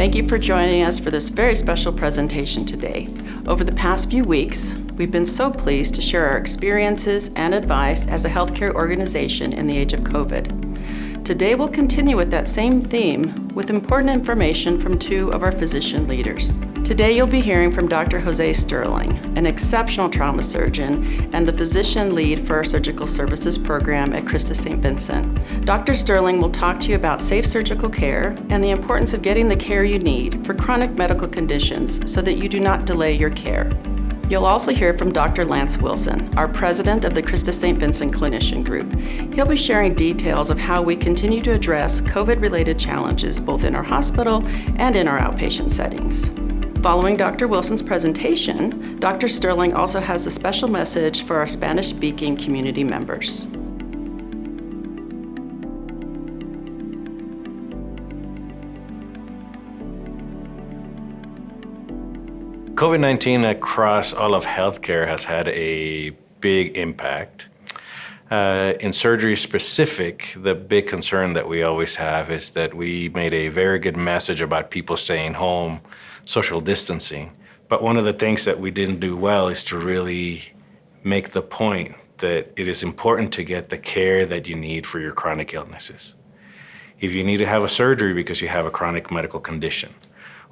Thank you for joining us for this very special presentation today. Over the past few weeks, we've been so pleased to share our experiences and advice as a healthcare organization in the age of COVID. Today we'll continue with that same theme with important information from two of our physician leaders. Today you'll be hearing from Dr. Jose Sterling, an exceptional trauma surgeon and the physician lead for our surgical services program at Christus St. Vincent. Dr. Sterling will talk to you about safe surgical care and the importance of getting the care you need for chronic medical conditions so that you do not delay your care. You'll also hear from Dr. Lance Wilson, our president of the Christus St. Vincent Clinician Group. He'll be sharing details of how we continue to address COVID-related challenges both in our hospital and in our outpatient settings. Following Dr. Wilson's presentation, Dr. Sterling also has a special message for our Spanish-speaking community members. COVID-19 across all of healthcare has had a big impact. In surgery specific, the big concern that we always have is that we made a very good message about people staying home, social distancing. But one of the things that we didn't do well is to really make the point that it is important to get the care that you need for your chronic illnesses. If you need to have a surgery because you have a chronic medical condition,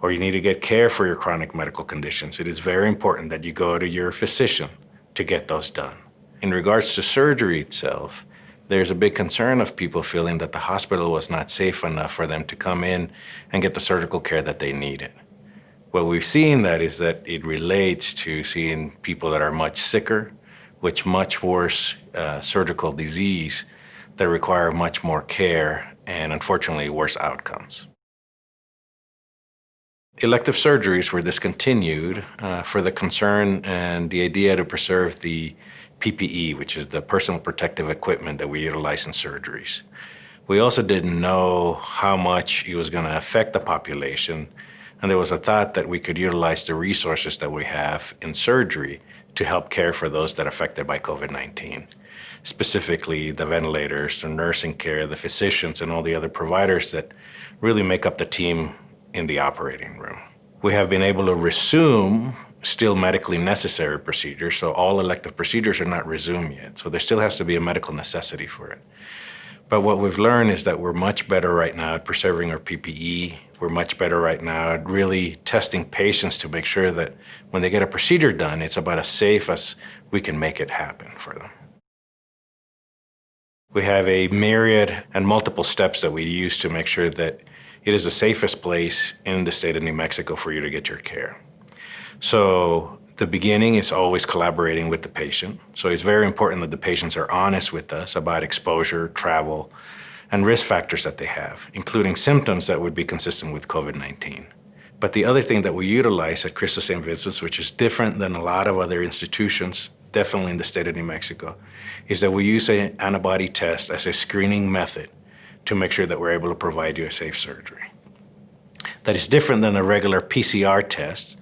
or you need to get care for your chronic medical conditions, it is very important that you go to your physician to get those done. In regards to surgery itself, there's a big concern of people feeling that the hospital was not safe enough for them to come in and get the surgical care that they needed. What we've seen that is that it relates to seeing people that are much sicker, with much worse surgical disease that require much more care and unfortunately worse outcomes. Elective surgeries were discontinued for the concern and the idea to preserve the PPE, which is the personal protective equipment that we utilize in surgeries. We also didn't know how much it was going to affect the population, and there was a thought that we could utilize the resources that we have in surgery to help care for those that are affected by COVID-19, specifically the ventilators, the nursing care, the physicians, and all the other providers that really make up the team in the operating room. We have been able to resume still medically necessary procedures, so all elective procedures are not resumed yet, so there still has to be a medical necessity for it. But what we've learned is that we're much better right now at preserving our PPE. We're much better right now at really testing patients to make sure that when they get a procedure done, it's about as safe as we can make it happen for them. We have a myriad and multiple steps that we use to make sure that it is the safest place in the state of New Mexico for you to get your care. So the beginning is always collaborating with the patient. So it's very important that the patients are honest with us about exposure, travel, and risk factors that they have, including symptoms that would be consistent with COVID-19. But the other thing that we utilize at Christus St. Vincent's, which is different than a lot of other institutions, definitely in the state of New Mexico, is that we use an antibody test as a screening method to make sure that we're able to provide you a safe surgery. That is different than a regular PCR test,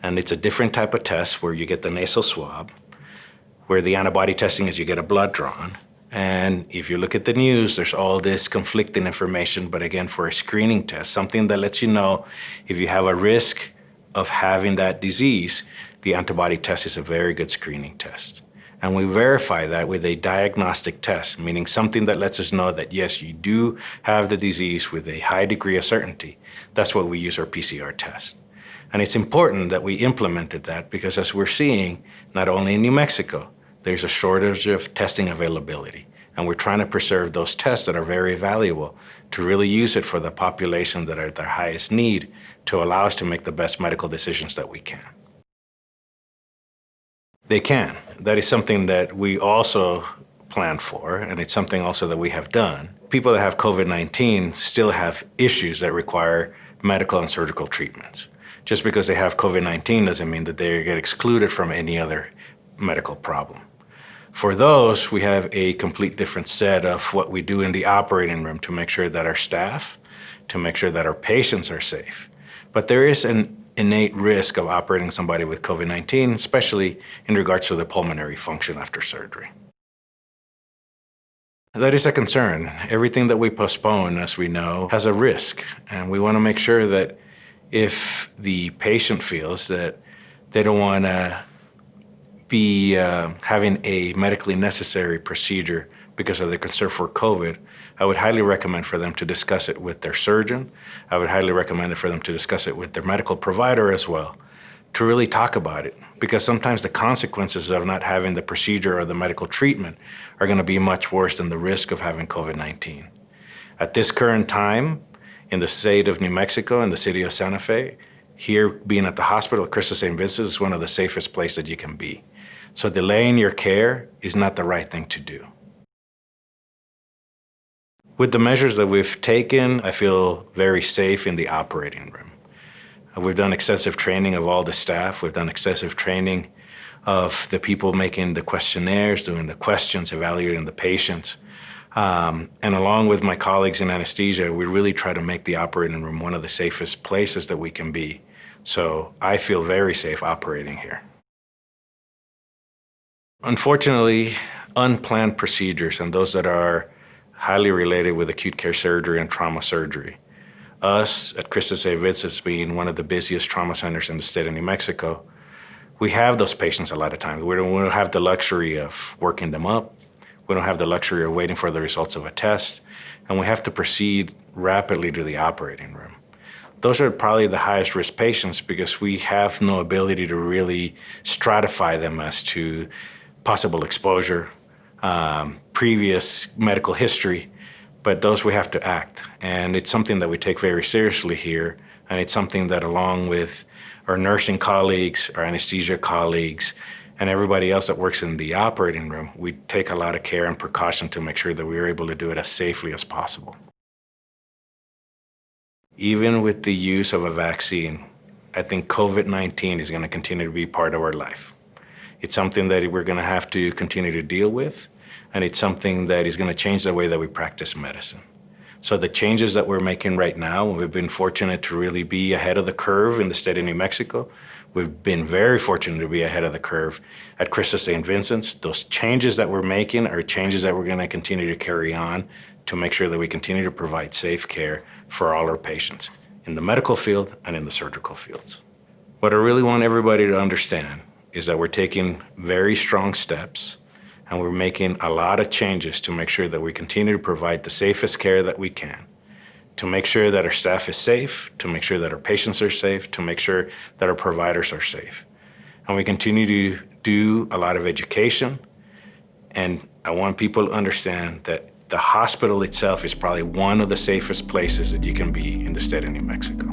and it's a different type of test where you get the nasal swab, where the antibody testing is you get a blood drawn. And if you look at the news, there's all this conflicting information, but again, for a screening test, something that lets you know if you have a risk of having that disease, the antibody test is a very good screening test. And we verify that with a diagnostic test, meaning something that lets us know that yes, you do have the disease with a high degree of certainty. That's what we use our PCR test. And it's important that we implemented that because as we're seeing, not only in New Mexico, there's a shortage of testing availability. And we're trying to preserve those tests that are very valuable to really use it for the population that are at their highest need to allow us to make the best medical decisions that we can. They can. That is something that we also plan for, and it's something also that we have done. People that have COVID-19 still have issues that require medical and surgical treatments. Just because they have COVID-19 doesn't mean that they get excluded from any other medical problem. For those, we have a complete different set of what we do in the operating room to make sure that our staff, to make sure that our patients are safe. But there is an innate risk of operating somebody with COVID-19, especially in regards to the pulmonary function after surgery. That is a concern. Everything that we postpone, as we know, has a risk, and we want to make sure that if the patient feels that they don't want to be having a medically necessary procedure because of their concern for COVID, I would highly recommend for them to discuss it with their surgeon. I would highly recommend it for them to discuss it with their medical provider as well, to really talk about it. Because sometimes the consequences of not having the procedure or the medical treatment are going to be much worse than the risk of having COVID-19. At this current time, in the state of New Mexico and the city of Santa Fe, here being at the hospital at Christus St. Vincent is one of the safest places that you can be. So delaying your care is not the right thing to do. With the measures that we've taken, I feel very safe in the operating room. We've done extensive training of all the staff. We've done extensive training of the people making the questionnaires, doing the questions, evaluating the patients. And along with my colleagues in anesthesia, we really try to make the operating room one of the safest places that we can be. So I feel very safe operating here. Unfortunately, unplanned procedures and those that are highly related with acute care surgery and trauma surgery. Us at Christus St. Vincent being one of the busiest trauma centers in the state of New Mexico, we have those patients a lot of times. We don't have the luxury of working them up. We don't have the luxury of waiting for the results of a test, and we have to proceed rapidly to the operating room. Those are probably the highest risk patients because we have no ability to really stratify them as to possible exposure, previous medical history, but those we have to act. And it's something that we take very seriously here, and it's something that along with our nursing colleagues, our anesthesia colleagues, and everybody else that works in the operating room, we take a lot of care and precaution to make sure that we are able to do it as safely as possible. Even with the use of a vaccine, I think COVID-19 is going to continue to be part of our life. It's something that we're going to have to continue to deal with, and it's something that is going to change the way that we practice medicine. So the changes that we're making right now, we've been fortunate to really be ahead of the curve in the state of New Mexico. We've been very fortunate to be ahead of the curve at Christus St. Vincent's. Those changes that we're making are changes that we're going to continue to carry on to make sure that we continue to provide safe care for all our patients in the medical field and in the surgical fields. What I really want everybody to understand is that we're taking very strong steps and we're making a lot of changes to make sure that we continue to provide the safest care that we can, to make sure that our staff is safe, to make sure that our patients are safe, to make sure that our providers are safe. And we continue to do a lot of education, and I want people to understand that the hospital itself is probably one of the safest places that you can be in the state of New Mexico.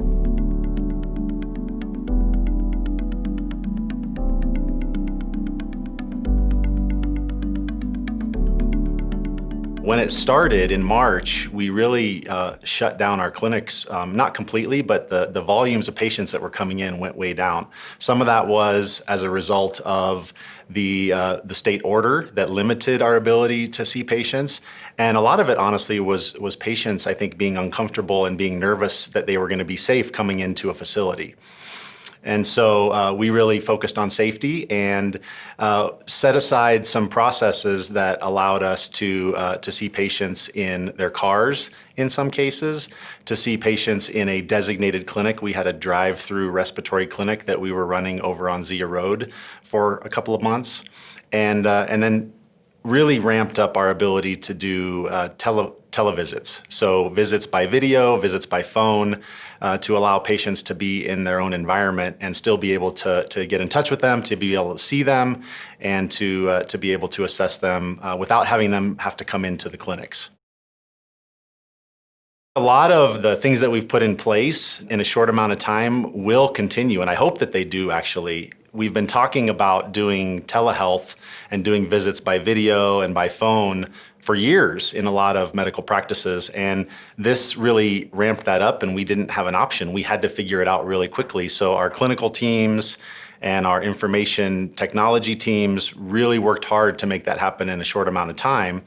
When it started in March, we really shut down our clinics, not completely, but the volumes of patients that were coming in went way down. Some of that was as a result of the state order that limited our ability to see patients. And a lot of it, honestly, was patients, I think, being uncomfortable and being nervous that they were going to be safe coming into a facility. And so we really focused on safety and set aside some processes that allowed us to see patients in their cars in some cases, to see patients in a designated clinic. We had a drive-through respiratory clinic that we were running over on Zia Road for a couple of months. And then really ramped up our ability to do televisits. So visits by video, visits by phone, to allow patients to be in their own environment and still be able to get in touch with them, to be able to see them, and to be able to assess them without having them have to come into the clinics. A lot of the things that we've put in place in a short amount of time will continue, and I hope that they do actually. We've been talking about doing telehealth and doing visits by video and by phone for years in a lot of medical practices, and this really ramped that up, and we didn't have an option. We had to figure it out really quickly. So our clinical teams and our information technology teams really worked hard to make that happen in a short amount of time.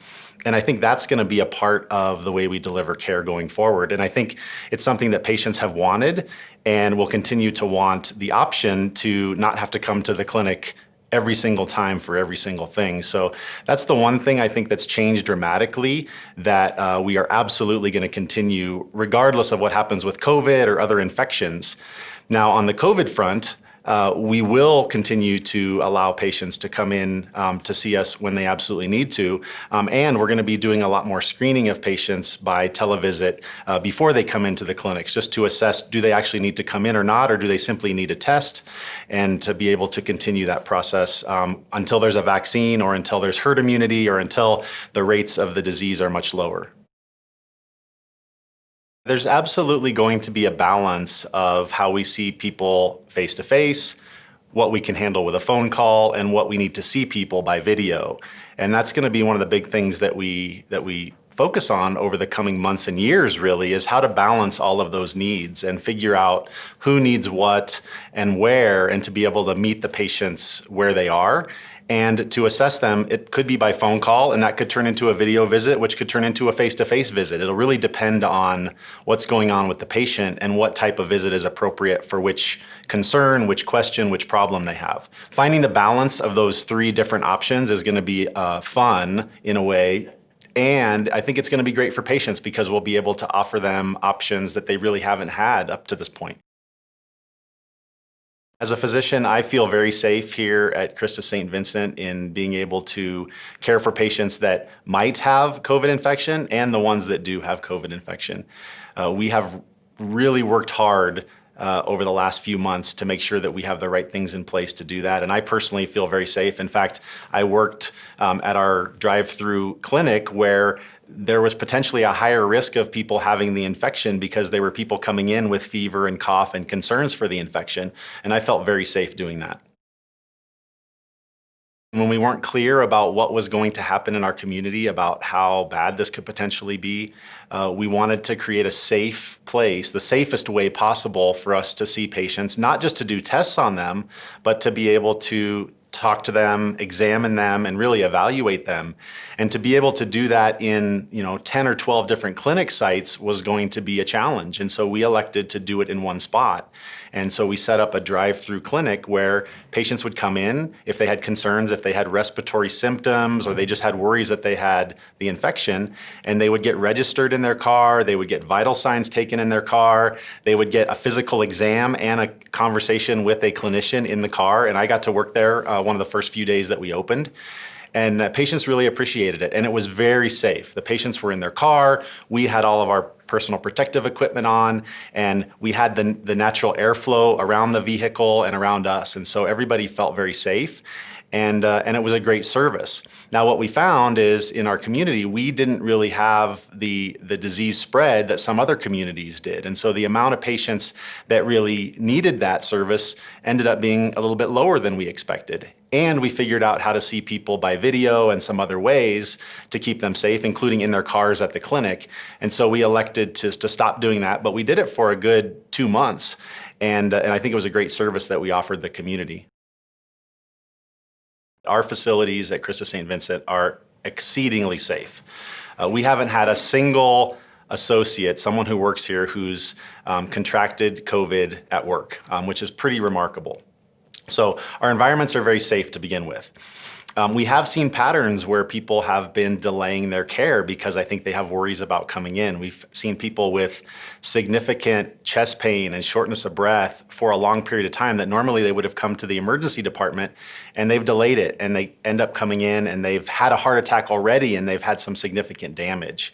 And I think that's going to be a part of the way we deliver care going forward. And I think it's something that patients have wanted and will continue to want, the option to not have to come to the clinic every single time for every single thing. So that's the one thing I think that's changed dramatically that we are absolutely going to continue regardless of what happens with COVID or other infections. Now on the COVID front, we will continue to allow patients to come in to see us when they absolutely need to. And we're going to be doing a lot more screening of patients by televisit before they come into the clinics, just to assess, do they actually need to come in or not, or do they simply need a test? And to be able to continue that process until there's a vaccine or until there's herd immunity or until the rates of the disease are much lower. There's absolutely going to be a balance of how we see people face to face, what we can handle with a phone call, and what we need to see people by video. And that's going to be one of the big things that we focus on over the coming months and years, really, is how to balance all of those needs and figure out who needs what and where, and to be able to meet the patients where they are. And to assess them, it could be by phone call, and that could turn into a video visit, which could turn into a face-to-face visit. It'll really depend on what's going on with the patient and what type of visit is appropriate for which concern, which question, which problem they have. Finding the balance of those three different options is going to be fun in a way. And I think it's going to be great for patients because we'll be able to offer them options that they really haven't had up to this point. As a physician, I feel very safe here at Christus St. Vincent in being able to care for patients that might have COVID infection and the ones that do have COVID infection. We have really worked hard over the last few months to make sure that we have the right things in place to do that. And I personally feel very safe. In fact, I worked at our drive-through clinic where there was potentially a higher risk of people having the infection because there were people coming in with fever and cough and concerns for the infection. And I felt very safe doing that. When we weren't clear about what was going to happen in our community, about how bad this could potentially be, we wanted to create a safe place, the safest way possible for us to see patients, not just to do tests on them, but to be able to talk to them, examine them, and really evaluate them. And to be able to do that in 10 or 12 different clinic sites was going to be a challenge. And so we elected to do it in one spot. And so we set up a drive-through clinic where patients would come in if they had concerns, if they had respiratory symptoms, or they just had worries that they had the infection, and they would get registered in their car, they would get vital signs taken in their car, they would get a physical exam and a conversation with a clinician in the car. And I got to work there one of the first few days that we opened. And patients really appreciated it, and it was very safe. The patients were in their car, we had all of our personal protective equipment on, and we had the natural airflow around the vehicle and around us, and so everybody felt very safe, and it was a great service. Now what we found is in our community, we didn't really have the disease spread that some other communities did, and so the amount of patients that really needed that service ended up being a little bit lower than we expected. And we figured out how to see people by video and some other ways to keep them safe, including in their cars at the clinic. And so we elected to stop doing that, but we did it for a good 2 months. And I think it was a great service that we offered the community. Our facilities at Christus St. Vincent are exceedingly safe. We haven't had a single associate, someone who works here, who's contracted COVID at work, which is pretty remarkable. So our environments are very safe to begin with. We have seen patterns where people have been delaying their care because I think they have worries about coming in. We've seen people with significant chest pain and shortness of breath for a long period of time that normally they would have come to the emergency department, and they've delayed it, and they end up coming in and they've had a heart attack already and they've had some significant damage.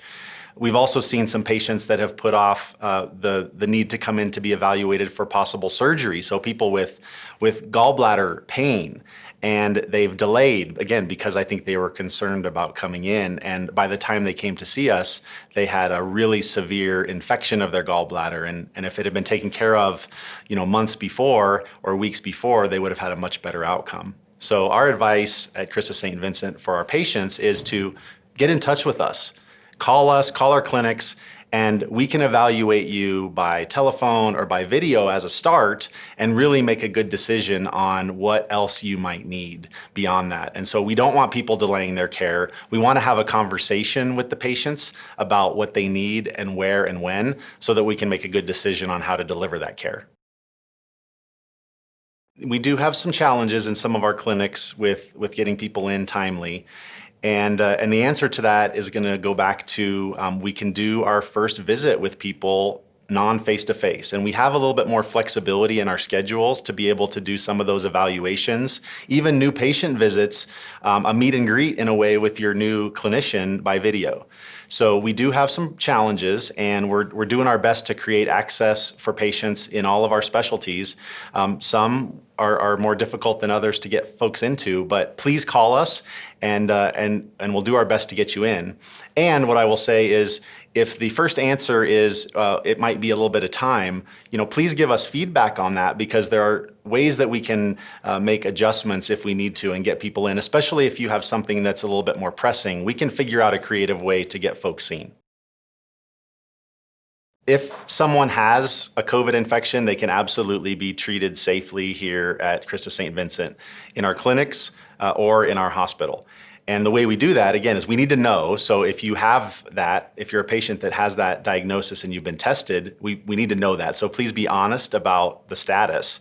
We've also seen some patients that have put off the need to come in to be evaluated for possible surgery. So people with gallbladder pain, and they've delayed, again, because I think they were concerned about coming in. And by the time they came to see us, they had a really severe infection of their gallbladder. And if it had been taken care of, months before or weeks before, they would have had a much better outcome. So our advice at Christus St. Vincent for our patients is to get in touch with us. Call us, call our clinics, and we can evaluate you by telephone or by video as a start and really make a good decision on what else you might need beyond that. And so we don't want people delaying their care. We want to have a conversation with the patients about what they need and where and when so that we can make a good decision on how to deliver that care. We do have some challenges in some of our clinics with getting people in timely. And the answer to that is going to go back to we can do our first visit with people non-face-to-face. And we have a little bit more flexibility in our schedules to be able to do some of those evaluations, even new patient visits, a meet and greet in a way with your new clinician by video. So we do have some challenges, and we're doing our best to create access for patients in all of our specialties. Some are more difficult than others to get folks into, but please call us and we'll do our best to get you in. And what I will say is, if the first answer is it might be a little bit of time, please give us feedback on that, because there are ways that we can make adjustments if we need to and get people in, especially if you have something that's a little bit more pressing. We can figure out a creative way to get folks seen. If someone has a COVID infection, they can absolutely be treated safely here at Christus St. Vincent in our clinics or in our hospital. And the way we do that, again, is we need to know. So if you have that, if you're a patient that has that diagnosis and you've been tested, we need to know that. So please be honest about the status.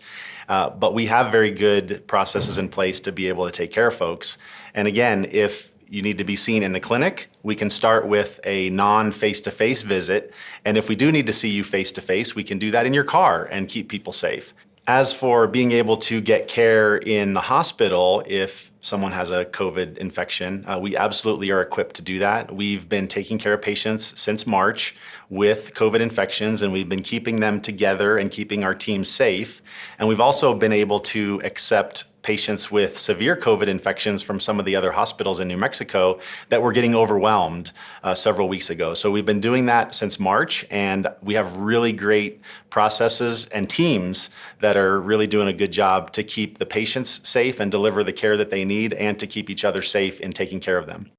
But we have very good processes in place to be able to take care of folks. And again, if you need to be seen in the clinic, we can start with a non-face-to-face visit. And if we do need to see you face-to-face, we can do that in your car and keep people safe. As for being able to get care in the hospital if someone has a COVID infection, we absolutely are equipped to do that. We've been taking care of patients since March with COVID infections, and we've been keeping them together and keeping our team safe. And we've also been able to accept patients with severe COVID infections from some of the other hospitals in New Mexico that were getting overwhelmed several weeks ago. So we've been doing that since March, and we have really great processes and teams that are really doing a good job to keep the patients safe and deliver the care that they need, and to keep each other safe in taking care of them.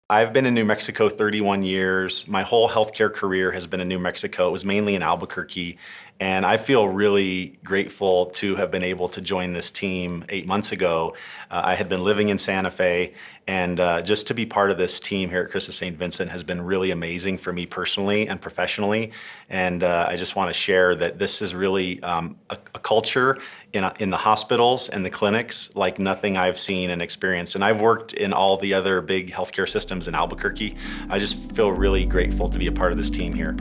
I've been in New Mexico 31 years. My whole healthcare career has been in New Mexico. It was mainly in Albuquerque. And I feel really grateful to have been able to join this team 8 months ago. I had been living in Santa Fe, and just to be part of this team here at Christus St. Vincent has been really amazing for me personally and professionally. And I just want to share that this is really a culture in the hospitals and the clinics like nothing I've seen and experienced. And I've worked in all the other big healthcare systems in Albuquerque. I just feel really grateful to be a part of this team here.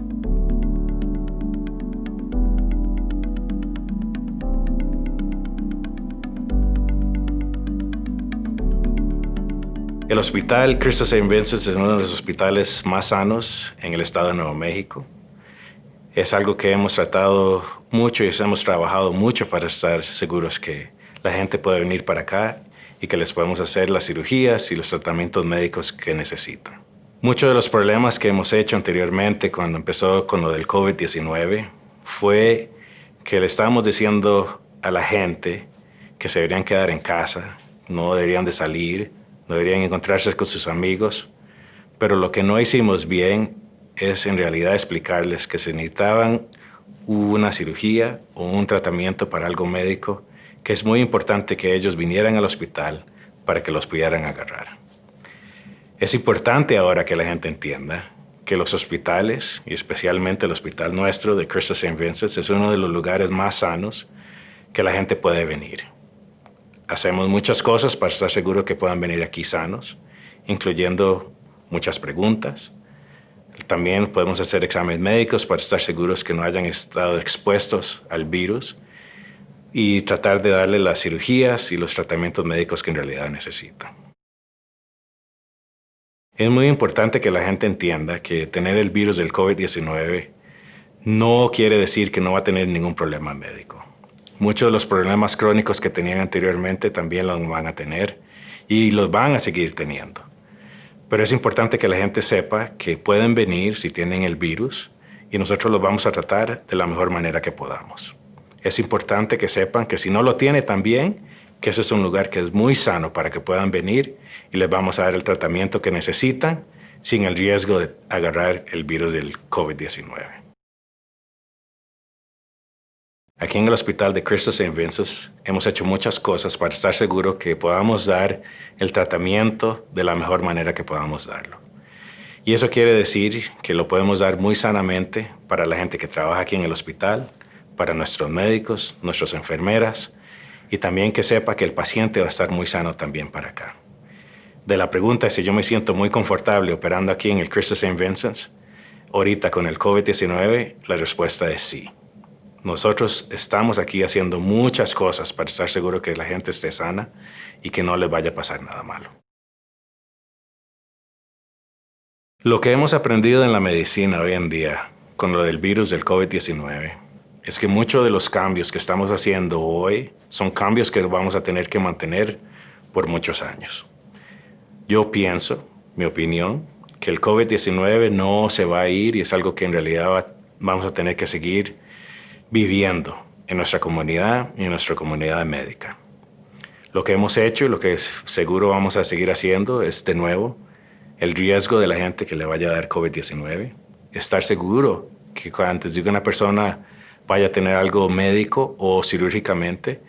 El Hospital Christus St. Vincent es uno de los hospitales más sanos en el estado de Nuevo México. Es algo que hemos tratado mucho y hemos trabajado mucho para estar seguros que la gente puede venir para acá y que les podemos hacer las cirugías y los tratamientos médicos que necesitan. Muchos de los problemas que hemos hecho anteriormente cuando empezó con lo del COVID-19 fue que le estábamos diciendo a la gente que se deberían quedar en casa, no deberían de salir, no deberían encontrarse con sus amigos, pero lo que no hicimos bien es en realidad explicarles que se necesitaban una cirugía o un tratamiento para algo médico, que es muy importante que ellos vinieran al hospital para que los pudieran agarrar. Es importante ahora que la gente entienda que los hospitales, y especialmente el hospital nuestro de Christus St. Vincent, es uno de los lugares más sanos que la gente puede venir. Hacemos muchas cosas para estar seguros que puedan venir aquí sanos, incluyendo muchas preguntas. También podemos hacer exámenes médicos para estar seguros que no hayan estado expuestos al virus y tratar de darle las cirugías y los tratamientos médicos que en realidad necesitan. Es muy importante que la gente entienda que tener el virus del COVID-19 no quiere decir que no va a tener ningún problema médico. Muchos de los problemas crónicos que tenían anteriormente también los van a tener y los van a seguir teniendo. Pero es importante que la gente sepa que pueden venir si tienen el virus y nosotros los vamos a tratar de la mejor manera que podamos. Es importante que sepan que si no lo tiene también, que ese es un lugar que es muy sano para que puedan venir y les vamos a dar el tratamiento que necesitan sin el riesgo de agarrar el virus del COVID-19. Aquí en el Hospital de Christus St. Vincent hemos hecho muchas cosas para estar seguros que podamos dar el tratamiento de la mejor manera que podamos darlo. Y eso quiere decir que lo podemos dar muy sanamente para la gente que trabaja aquí en el hospital, para nuestros médicos, nuestras enfermeras, y también que sepa que el paciente va a estar muy sano también para acá. De la pregunta de si yo me siento muy confortable operando aquí en el Christus St. Vincent's, ahorita con el COVID-19, la respuesta es sí. Nosotros estamos aquí haciendo muchas cosas para estar seguro que la gente esté sana y que no les vaya a pasar nada malo. Lo que hemos aprendido en la medicina hoy en día con lo del virus del COVID-19 es que muchos de los cambios que estamos haciendo hoy son cambios que vamos a tener que mantener por muchos años. Yo pienso, mi opinión, que el COVID-19 no se va a ir y es algo que en realidad vamos a tener que seguir viviendo en nuestra comunidad y en nuestra comunidad médica. Lo que hemos hecho y lo que seguro vamos a seguir haciendo es, de nuevo, el riesgo de la gente que le vaya a dar COVID-19. Estar seguro que antes de que una persona vaya a tener algo médico o cirúrgicamente,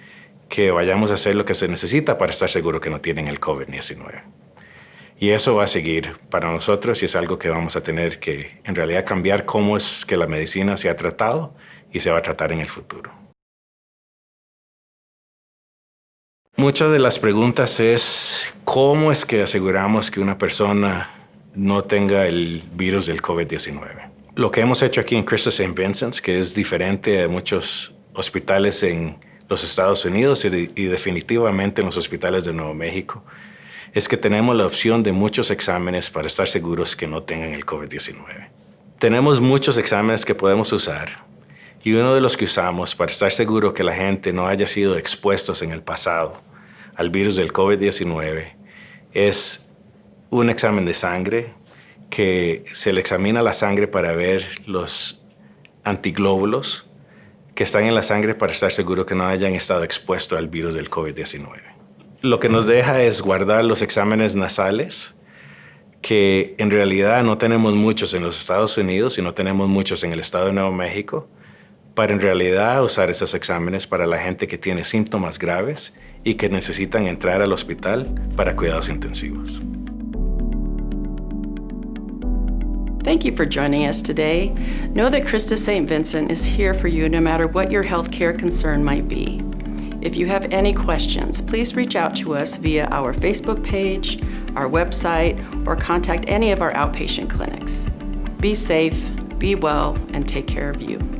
que vayamos a hacer lo que se necesita para estar seguro que no tienen el COVID-19. Y eso va a seguir para nosotros y es algo que vamos a tener que, en realidad, cambiar cómo es que la medicina se ha tratado y se va a tratar en el futuro. Muchas de las preguntas es, ¿cómo es que aseguramos que una persona no tenga el virus del COVID-19? Lo que hemos hecho aquí en Christus St. Vincent's, que es diferente de muchos hospitales en los Estados Unidos y definitivamente en los hospitales de Nuevo México, es que tenemos la opción de muchos exámenes para estar seguros que no tengan el COVID-19. Tenemos muchos exámenes que podemos usar y uno de los que usamos para estar seguro que la gente no haya sido expuestos en el pasado al virus del COVID-19 es un examen de sangre que se le examina la sangre para ver los antiglóbulos que están en la sangre para estar seguro que no hayan estado expuestos al virus del COVID-19. Lo que nos deja es guardar los exámenes nasales, que en realidad no tenemos muchos en los Estados Unidos y no tenemos muchos en el estado de Nuevo México, para en realidad usar esos exámenes para la gente que tiene síntomas graves y que necesitan entrar al hospital para cuidados intensivos. Thank you for joining us today. Know that Christus St. Vincent is here for you no matter what your healthcare concern might be. If you have any questions, please reach out to us via our Facebook page, our website, or contact any of our outpatient clinics. Be safe, be well, and take care of you.